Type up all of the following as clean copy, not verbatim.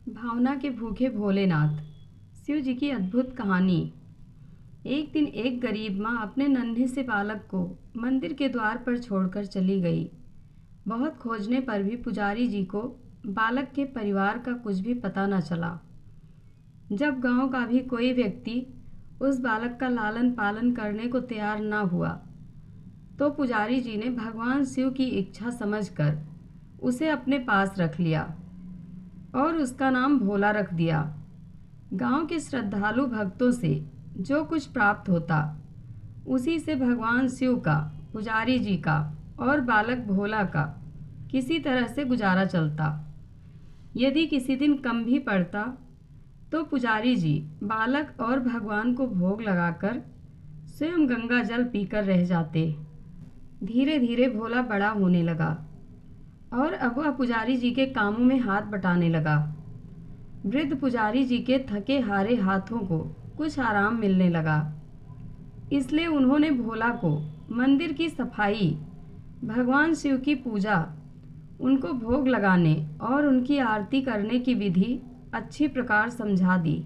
भावना के भूखे भोलेनाथ। शिव जी की अद्भुत कहानी। एक दिन एक गरीब माँ अपने नन्हे से बालक को मंदिर के द्वार पर छोड़कर चली गई। बहुत खोजने पर भी पुजारी जी को बालक के परिवार का कुछ भी पता न चला। जब गांव का भी कोई व्यक्ति उस बालक का लालन पालन करने को तैयार न हुआ, तो पुजारी जी ने भगवान शिव की इच्छा समझकर उसे अपने पास रख लिया और उसका नाम भोला रख दिया। गांव के श्रद्धालु भक्तों से जो कुछ प्राप्त होता, उसी से भगवान शिव का, पुजारी जी का और बालक भोला का किसी तरह से गुजारा चलता। यदि किसी दिन कम भी पड़ता, तो पुजारी जी बालक और भगवान को भोग लगाकर स्वयं गंगा जल पीकर रह जाते। धीरे धीरे भोला बड़ा होने लगा और अब वह पुजारी जी के कामों में हाथ बटाने लगा। वृद्ध पुजारी जी के थके हारे हाथों को कुछ आराम मिलने लगा, इसलिए उन्होंने भोला को मंदिर की सफाई, भगवान शिव की पूजा, उनको भोग लगाने और उनकी आरती करने की विधि अच्छी प्रकार समझा दी।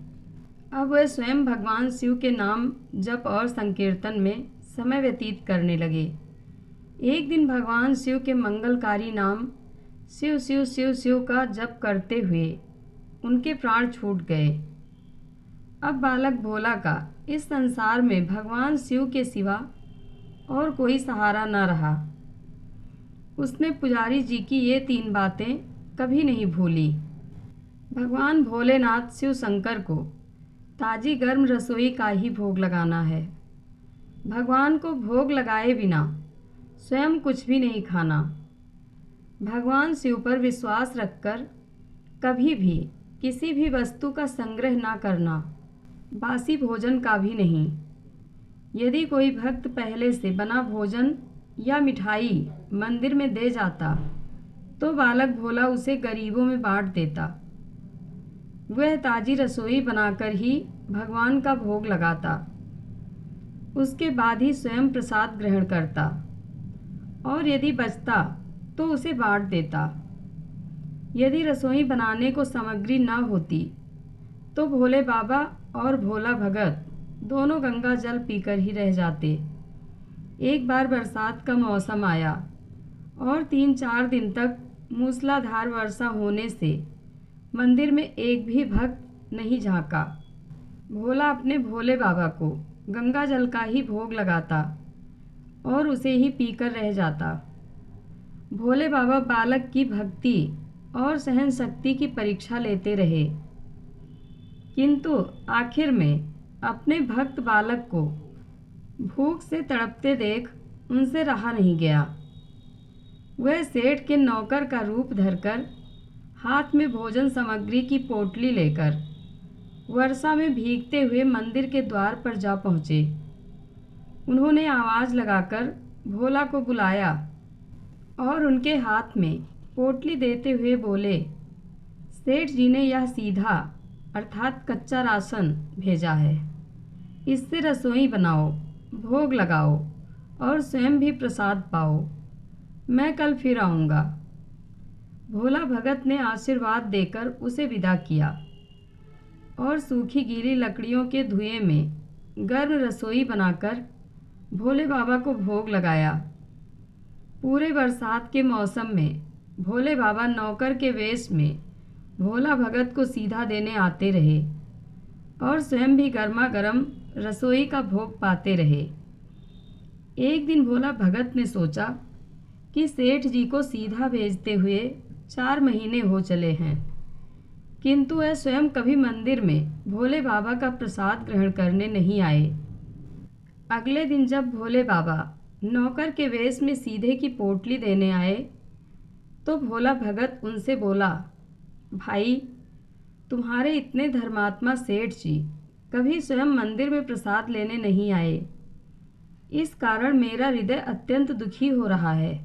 अब वह स्वयं भगवान शिव के नाम जप और संकीर्तन में समय व्यतीत करने लगे। एक दिन भगवान शिव के मंगलकारी नाम शिव शिव शिव शिव का जप करते हुए उनके प्राण छूट गए। अब बालक भोला का इस संसार में भगवान शिव के सिवा और कोई सहारा न रहा। उसने पुजारी जी की ये 3 बातें कभी नहीं भूली। भगवान भोलेनाथ शिव शंकर को ताजी गर्म रसोई का ही भोग लगाना है। भगवान को भोग लगाए बिना स्वयं कुछ भी नहीं खाना। भगवान शिव पर विश्वास रखकर कभी भी किसी भी वस्तु का संग्रह ना करना, बासी भोजन का भी नहीं। यदि कोई भक्त पहले से बना भोजन या मिठाई मंदिर में दे जाता, तो बालक भोला उसे गरीबों में बांट देता। वह ताजी रसोई बनाकर ही भगवान का भोग लगाता। उसके बाद ही स्वयं प्रसाद ग्रहण करता और यदि बचता तो उसे बांट देता। यदि रसोई बनाने को सामग्री न होती, तो भोले बाबा और भोला भगत दोनों गंगा जल पीकर ही रह जाते। एक बार बरसात का मौसम आया और 3-4 दिन तक मूसलाधार वर्षा होने से मंदिर में एक भी भक्त नहीं झांका। भोला अपने भोले बाबा को गंगा जल का ही भोग लगाता और उसे ही पीकर रह जाता। भोले बाबा बालक की भक्ति और सहन शक्ति की परीक्षा लेते रहे, किंतु आखिर में अपने भक्त बालक को भूख से तड़पते देख उनसे रहा नहीं गया। वह सेठ के नौकर का रूप धरकर हाथ में भोजन सामग्री की पोटली लेकर वर्षा में भीगते हुए मंदिर के द्वार पर जा पहुँचे। उन्होंने आवाज़ लगाकर भोला को बुलाया और उनके हाथ में पोटली देते हुए बोले, सेठ जी ने यह सीधा अर्थात कच्चा राशन भेजा है। इससे रसोई बनाओ, भोग लगाओ और स्वयं भी प्रसाद पाओ। मैं कल फिर आऊँगा। भोला भगत ने आशीर्वाद देकर उसे विदा किया और सूखी गीली लकड़ियों के धुएं में गर्म रसोई बनाकर भोले बाबा को भोग लगाया। पूरे बरसात के मौसम में भोले बाबा नौकर के वेश में भोला भगत को सीधा देने आते रहे और स्वयं भी गर्मा गर्म रसोई का भोग पाते रहे। एक दिन भोला भगत ने सोचा कि सेठ जी को सीधा भेजते हुए 4 महीने हो चले हैं, किंतु वह स्वयं कभी मंदिर में भोले बाबा का प्रसाद ग्रहण करने नहीं आए। अगले दिन जब भोले बाबा नौकर के वेश में सीधे की पोटली देने आए, तो भोला भगत उनसे बोला, भाई, तुम्हारे इतने धर्मात्मा सेठ जी कभी स्वयं मंदिर में प्रसाद लेने नहीं आए। इस कारण मेरा हृदय अत्यंत दुखी हो रहा है।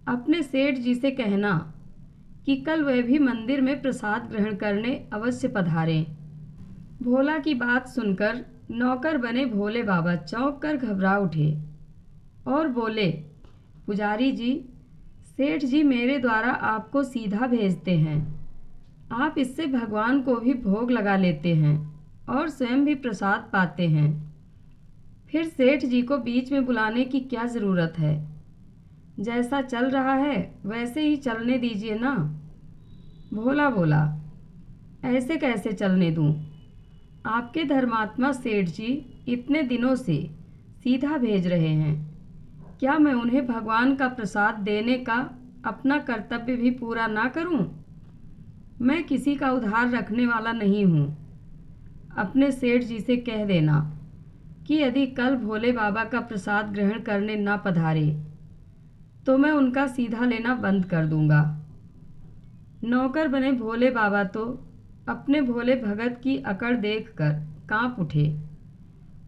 अपने सेठ जी से कहना कि कल वह भी मंदिर में प्रसाद ग्रहण करने अवश्य पधारें। भोला की बात सुनकर नौकर बने भोले बाबा चौंक कर घबरा उठे और बोले, पुजारी जी, सेठ जी मेरे द्वारा आपको सीधा भेजते हैं। आप इससे भगवान को भी भोग लगा लेते हैं और स्वयं भी प्रसाद पाते हैं। फिर सेठ जी को बीच में बुलाने की क्या ज़रूरत है? जैसा चल रहा है वैसे ही चलने दीजिए ना। भोला बोला, ऐसे कैसे चलने दूं? आपके धर्मात्मा सेठ जी इतने दिनों से सीधा भेज रहे हैं। क्या मैं उन्हें भगवान का प्रसाद देने का अपना कर्तव्य भी पूरा ना करूं? मैं किसी का उधार रखने वाला नहीं हूं। अपने सेठ जी से कह देना कि यदि कल भोले बाबा का प्रसाद ग्रहण करने ना पधारे तो मैं उनका सीधा लेना बंद कर दूंगा। नौकर बने भोले बाबा तो अपने भोले भगत की अकड़ देखकर कांप उठे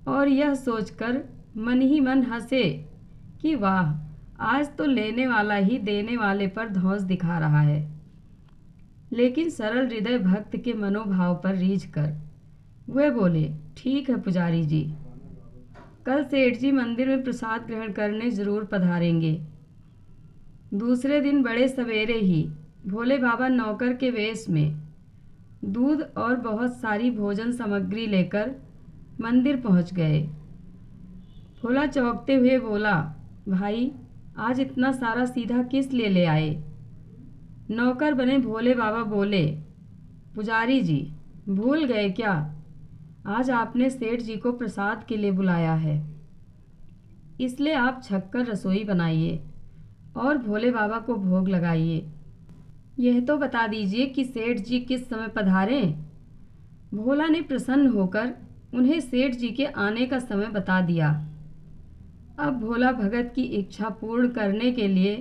और यह सोचकर मन ही मन हंसे कि वाह, आज तो लेने वाला ही देने वाले पर धौंस दिखा रहा है। लेकिन सरल हृदय भक्त के मनोभाव पर रीझ कर वे बोले, ठीक है पुजारी जी, कल सेठ जी मंदिर में प्रसाद ग्रहण करने जरूर पधारेंगे। दूसरे दिन बड़े सवेरे ही भोले बाबा नौकर के वेश में दूध और बहुत सारी भोजन सामग्री लेकर मंदिर पहुंच गए। भोला चौंकते हुए बोला, भाई, आज इतना सारा सीधा किस लिए ले आए? नौकर बने भोले बाबा बोले, पुजारी जी, भूल गए क्या? आज आपने सेठ जी को प्रसाद के लिए बुलाया है, इसलिए आप छककर रसोई बनाइए और भोले बाबा को भोग लगाइए। यह तो बता दीजिए कि सेठ जी किस समय पधारें। भोला ने प्रसन्न होकर उन्हें सेठ जी के आने का समय बता दिया। अब भोला भगत की इच्छा पूर्ण करने के लिए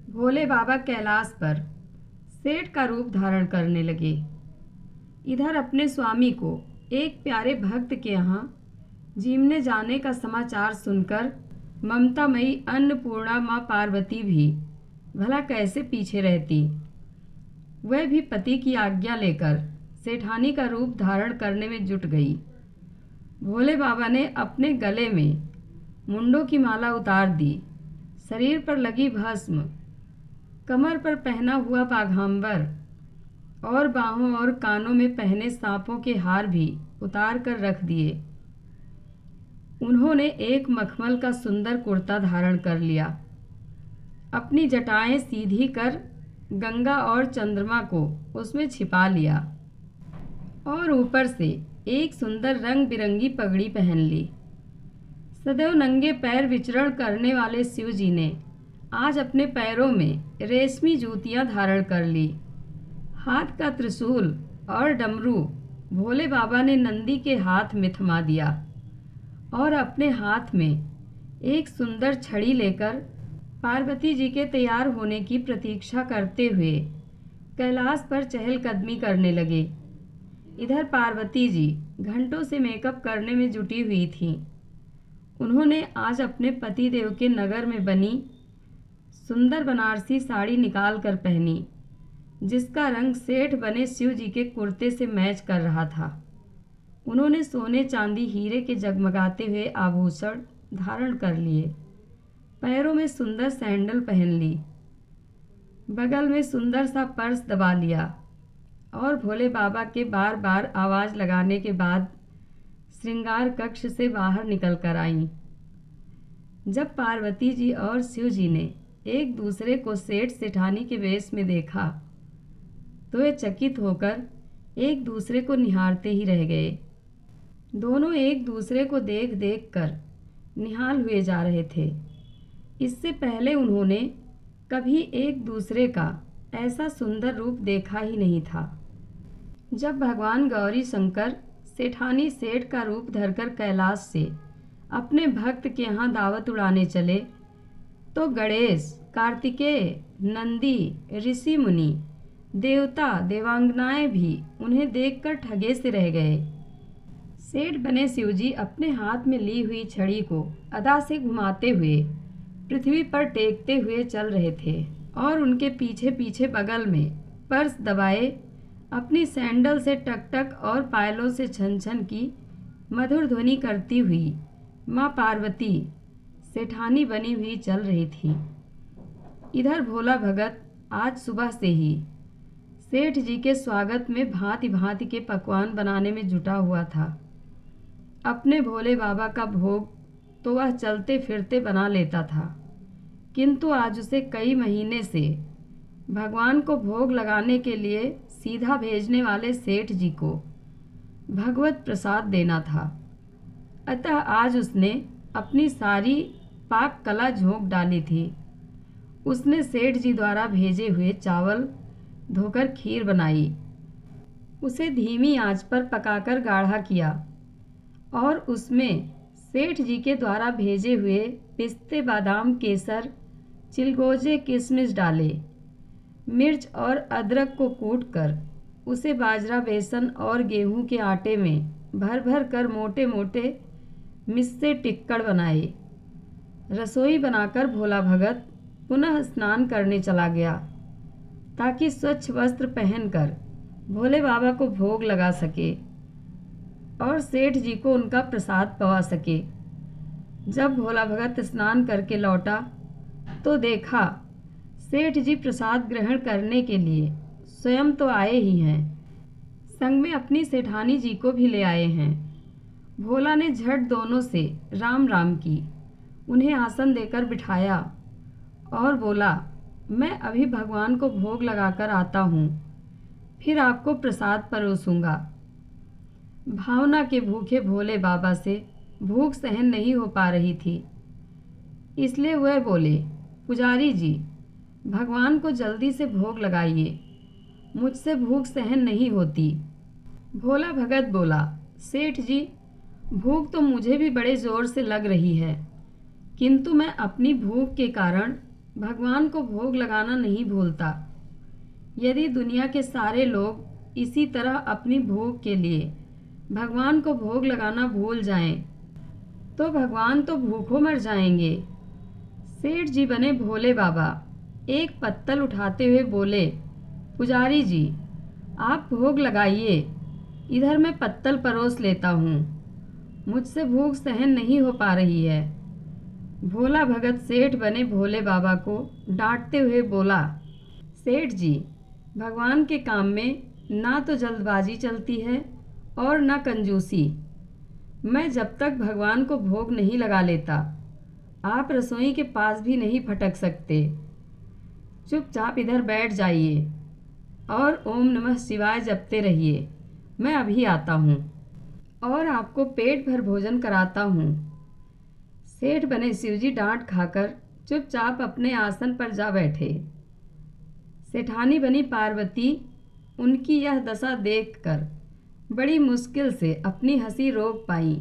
भोले बाबा कैलाश पर सेठ का रूप धारण करने लगे। इधर अपने स्वामी को एक प्यारे भक्त के यहाँ जीमने जाने का समाचार सुनकर ममतामयी अन्नपूर्णा माँ पार्वती भी भला कैसे पीछे रहती। वह भी पति की आज्ञा लेकर सेठानी का रूप धारण करने में जुट गई। भोले बाबा ने अपने गले में मुंडों की माला उतार दी, शरीर पर लगी भस्म, कमर पर पहना हुआ बाघांबर और बाहों और कानों में पहने सांपों के हार भी उतार कर रख दिए। उन्होंने एक मखमल का सुंदर कुर्ता धारण कर लिया। अपनी जटाएं सीधी कर गंगा और चंद्रमा को उसमें छिपा लिया और ऊपर से एक सुंदर रंग बिरंगी पगड़ी पहन ली। सदैव नंगे पैर विचरण करने वाले शिव जी ने आज अपने पैरों में रेशमी जूतियां धारण कर ली। हाथ का त्रिशूल और डमरू भोले बाबा ने नंदी के हाथ में थमा दिया और अपने हाथ में एक सुंदर छड़ी लेकर पार्वती जी के तैयार होने की प्रतीक्षा करते हुए कैलाश पर चहलकदमी करने लगे। इधर पार्वती जी घंटों से मेकअप करने में जुटी हुई थीं। उन्होंने आज अपने पति देव के नगर में बनी सुंदर बनारसी साड़ी निकाल कर पहनी, जिसका रंग सेठ बने शिव जी के कुर्ते से मैच कर रहा था। उन्होंने सोने चांदी हीरे के जगमगाते हुए आभूषण धारण कर लिए, पैरों में सुंदर सैंडल पहन ली, बगल में सुंदर सा पर्स दबा लिया और भोले बाबा के बार बार आवाज़ लगाने के बाद श्रृंगार कक्ष से बाहर निकल कर आईं। जब पार्वती जी और शिव जी ने एक दूसरे को सेठ सेठानी के वेश में देखा तो वे चकित होकर एक दूसरे को निहारते ही रह गए। दोनों एक दूसरे को देख देख कर निहाल हुए जा रहे थे। इससे पहले उन्होंने कभी एक दूसरे का ऐसा सुंदर रूप देखा ही नहीं था। जब भगवान गौरी शंकर सेठानी सेठ का रूप धरकर कैलाश से अपने भक्त के यहाँ दावत उड़ाने चले तो गणेश, कार्तिकेय, नंदी, ऋषि मुनि, देवता, देवांगनाएं भी उन्हें देखकर ठगे से रह गए। सेठ बने शिवजी अपने हाथ में ली हुई छड़ी को अदा से घुमाते हुए पृथ्वी पर टेकते हुए चल रहे थे और उनके पीछे पीछे बगल में पर्स दबाए अपनी सैंडल से टक टक और पायलों से छन छन की मधुर ध्वनि करती हुई माँ पार्वती सेठानी बनी हुई चल रही थी। इधर भोला भगत आज सुबह से ही सेठ जी के स्वागत में भांति भांति के पकवान बनाने में जुटा हुआ था। अपने भोले बाबा का भोग तो वह चलते फिरते बना लेता था, किंतु आज उसे कई महीने से भगवान को भोग लगाने के लिए सीधा भेजने वाले सेठ जी को भगवत प्रसाद देना था। अतः आज उसने अपनी सारी पाक कला झोंक डाली थी। उसने सेठ जी द्वारा भेजे हुए चावल धोकर खीर बनाई, उसे धीमी आंच पर पकाकर गाढ़ा किया और उसमें सेठ जी के द्वारा भेजे हुए पिस्ते, बादाम, केसर, चिलगोजे, किशमिश डाले। मिर्च और अदरक को कूटकर उसे बाजरा, बेसन और गेहूं के आटे में भर भर कर मोटे मोटे मिस्से टिक्कड़ बनाए। रसोई बनाकर भोला भगत पुनः स्नान करने चला गया ताकि स्वच्छ वस्त्र पहनकर भोले बाबा को भोग लगा सके और सेठ जी को उनका प्रसाद पवा सके। जब भोला भगत स्नान करके लौटा तो देखा सेठ जी प्रसाद ग्रहण करने के लिए स्वयं तो आए ही हैं, संग में अपनी सेठानी जी को भी ले आए हैं। भोला ने झट दोनों से राम राम की, उन्हें आसन देकर बिठाया और बोला, मैं अभी भगवान को भोग लगाकर आता हूँ, फिर आपको प्रसाद परोसूंगा। भावना के भूखे भोले बाबा से भूख सहन नहीं हो पा रही थी, इसलिए वह बोले, पुजारी जी, भगवान को जल्दी से भोग लगाइए, मुझसे भूख सहन नहीं होती। भोला भगत बोला, सेठ जी, भूख तो मुझे भी बड़े ज़ोर से लग रही है, किंतु मैं अपनी भूख के कारण भगवान को भोग लगाना नहीं भूलता। यदि दुनिया के सारे लोग इसी तरह अपनी भूख के लिए भगवान को भोग लगाना भूल जाएं, तो भगवान तो भूखों मर जाएंगे। सेठ जी बने भोले बाबा एक पत्तल उठाते हुए बोले, पुजारी जी, आप भोग लगाइए, इधर मैं पत्तल परोस लेता हूँ, मुझसे भूख सहन नहीं हो पा रही है। भोला भगत सेठ बने भोले बाबा को डांटते हुए बोला, सेठ जी, भगवान के काम में ना तो जल्दबाजी चलती है और ना कंजूसी। मैं जब तक भगवान को भोग नहीं लगा लेता, आप रसोई के पास भी नहीं फटक सकते। चुपचाप इधर बैठ जाइए और ओम नमः शिवाय जपते रहिए, मैं अभी आता हूँ और आपको पेट भर भोजन कराता हूँ। सेठ बने शिवजी डांट खाकर चुपचाप अपने आसन पर जा बैठे। सेठानी बनी पार्वती उनकी यह दशा देखकर बड़ी मुश्किल से अपनी हंसी रोक पाई,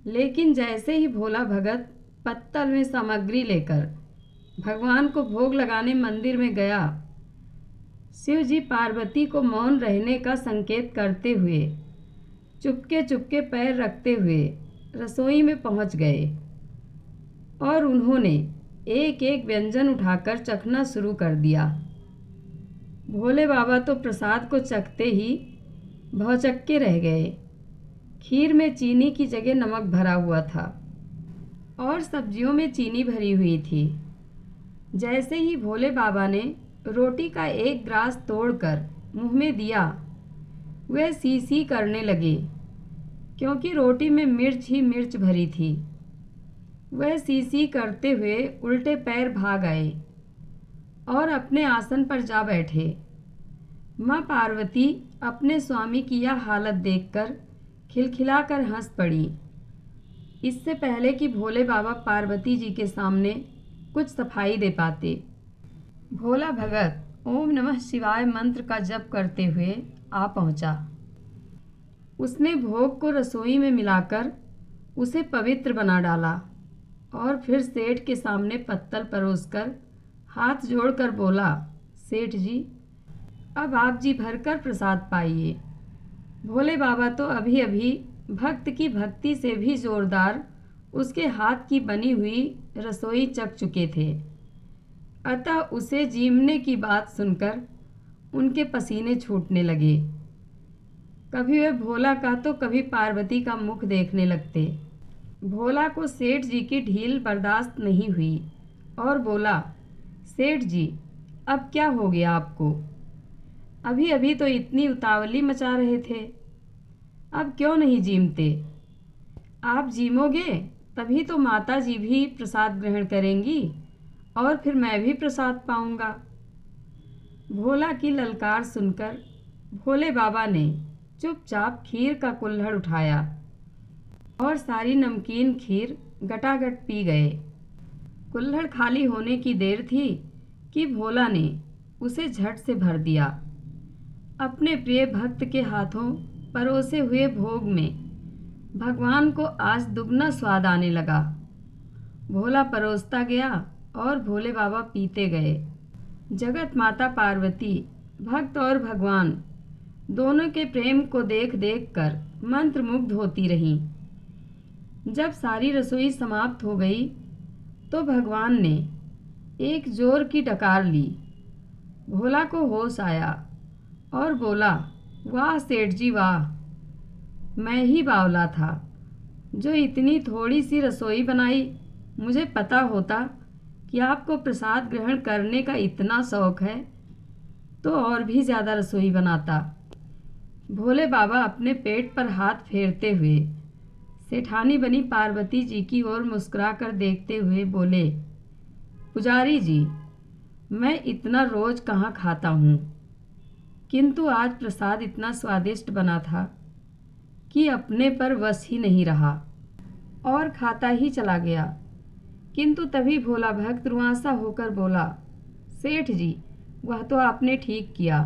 लेकिन जैसे ही भोला भगत पत्तल में सामग्री लेकर भगवान को भोग लगाने मंदिर में गया, शिव जी पार्वती को मौन रहने का संकेत करते हुए चुपके चुपके पैर रखते हुए रसोई में पहुंच गए और उन्होंने एक एक व्यंजन उठाकर चखना शुरू कर दिया। भोले बाबा तो प्रसाद को चखते ही भौचक्के रह गए। खीर में चीनी की जगह नमक भरा हुआ था और सब्जियों में चीनी भरी हुई थी। जैसे ही भोले बाबा ने रोटी का एक ग्रास तोड़कर मुंह में दिया, वे सी सी करने लगे, क्योंकि रोटी में मिर्च ही मिर्च भरी थी। वह सी सी करते हुए उल्टे पैर भाग आए और अपने आसन पर जा बैठे। माँ पार्वती अपने स्वामी की यह हालत देखकर खिलखिलाकर हंस पड़ी। इससे पहले कि भोले बाबा पार्वती जी के सामने कुछ सफाई दे पाते, भोला भगत ओम नमः शिवाय मंत्र का जप करते हुए आ पहुँचा। उसने भोग को रसोई में मिलाकर उसे पवित्र बना डाला और फिर सेठ के सामने पत्तल परोसकर हाथ जोड़कर बोला, सेठ जी, अब आप जी भरकर प्रसाद पाइए। भोले बाबा तो अभी अभी भक्त की भक्ति से भी जोरदार उसके हाथ की बनी हुई रसोई चख चुके थे, अतः उसे जीमने की बात सुनकर उनके पसीने छूटने लगे। कभी वे भोला का तो कभी पार्वती का मुख देखने लगते। भोला को सेठ जी की ढील बर्दाश्त नहीं हुई और बोला, सेठ जी, अब क्या हो गया आपको? अभी अभी तो इतनी उतावली मचा रहे थे, अब क्यों नहीं जीमते? आप जीमोगे तभी तो माता जी भी प्रसाद ग्रहण करेंगी और फिर मैं भी प्रसाद पाऊंगा। भोला की ललकार सुनकर भोले बाबा ने चुपचाप खीर का कुल्हड़ उठाया और सारी नमकीन खीर गटागट पी गए। कुल्हड़ खाली होने की देर थी कि भोला ने उसे झट से भर दिया। अपने प्रिय भक्त के हाथों परोसे हुए भोग में भगवान को आज दुगना स्वाद आने लगा। भोला परोसता गया और भोले बाबा पीते गए। जगत माता पार्वती भक्त और भगवान दोनों के प्रेम को देख देख कर मंत्रमुग्ध होती रहीं। जब सारी रसोई समाप्त हो गई तो भगवान ने एक जोर की डकार ली। भोला को होश आया और बोला, वाह सेठ जी वाह, मैं ही बावला था जो इतनी थोड़ी सी रसोई बनाई। मुझे पता होता कि आपको प्रसाद ग्रहण करने का इतना शौक है तो और भी ज़्यादा रसोई बनाता। भोले बाबा अपने पेट पर हाथ फेरते हुए सेठानी बनी पार्वती जी की ओर मुस्कुराकर देखते हुए बोले, पुजारी जी, मैं इतना रोज कहाँ खाता हूँ, किंतु आज प्रसाद इतना स्वादिष्ट बना था कि अपने पर वश ही नहीं रहा और खाता ही चला गया। किंतु तभी भोला भक्त रुआंसा होकर बोला, सेठ जी, वह तो आपने ठीक किया,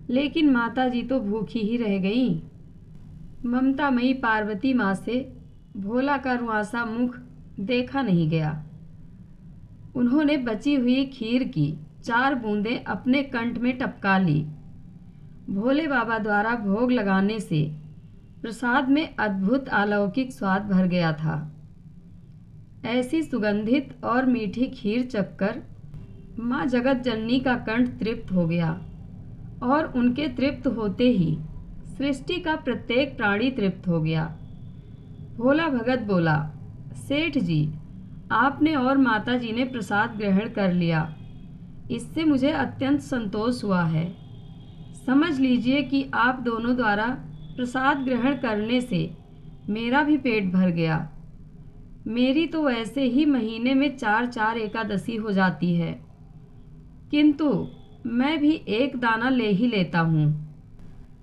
लेकिन माता जी तो भूखी ही रह गईं। ममतामयी पार्वती माँ से भोला का रुआंसा मुख देखा नहीं गया। उन्होंने बची हुई खीर की 4 बूंदें अपने कंठ में टपका ली। भोले बाबा द्वारा भोग लगाने से प्रसाद में अद्भुत अलौकिक स्वाद भर गया था। ऐसी सुगंधित और मीठी खीर चखकर माँ जगत जननी का कंठ तृप्त हो गया और उनके तृप्त होते ही सृष्टि का प्रत्येक प्राणी तृप्त हो गया। भोला भगत बोला, सेठ जी, आपने और माता जी ने प्रसाद ग्रहण कर लिया, इससे मुझे अत्यंत संतोष हुआ है। समझ लीजिए कि आप दोनों द्वारा प्रसाद ग्रहण करने से मेरा भी पेट भर गया। मेरी तो वैसे ही महीने में 4-4 एकादशी हो जाती है, किंतु मैं भी एक दाना ले ही लेता हूँ,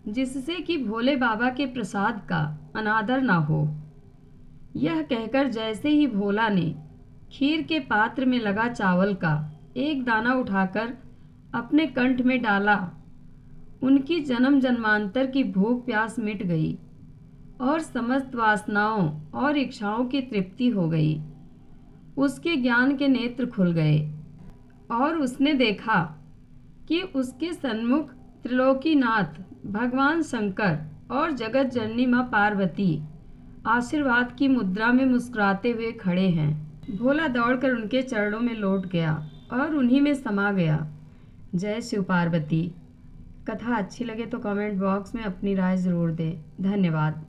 जिससे कि भोले बाबा के प्रसाद का अनादर ना हो। यह कहकर जैसे ही भोला ने खीर के पात्र में लगा चावल का एक दाना उठाकर अपने कंठ में डाला, उनकी जन्म जन्मांतर की भूख प्यास मिट गई और समस्त वासनाओं और इच्छाओं की तृप्ति हो गई। उसके ज्ञान के नेत्र खुल गए और उसने देखा कि उसके सन्मुख त्रिलोकीनाथ भगवान शंकर और जगत जननी माँ पार्वती आशीर्वाद की मुद्रा में मुस्कुराते हुए खड़े हैं। भोला दौड़कर उनके चरणों में लौट गया और उन्हीं में समा गया। जय शिव पार्वती। कथा अच्छी लगे तो कमेंट बॉक्स में अपनी राय ज़रूर दें। धन्यवाद।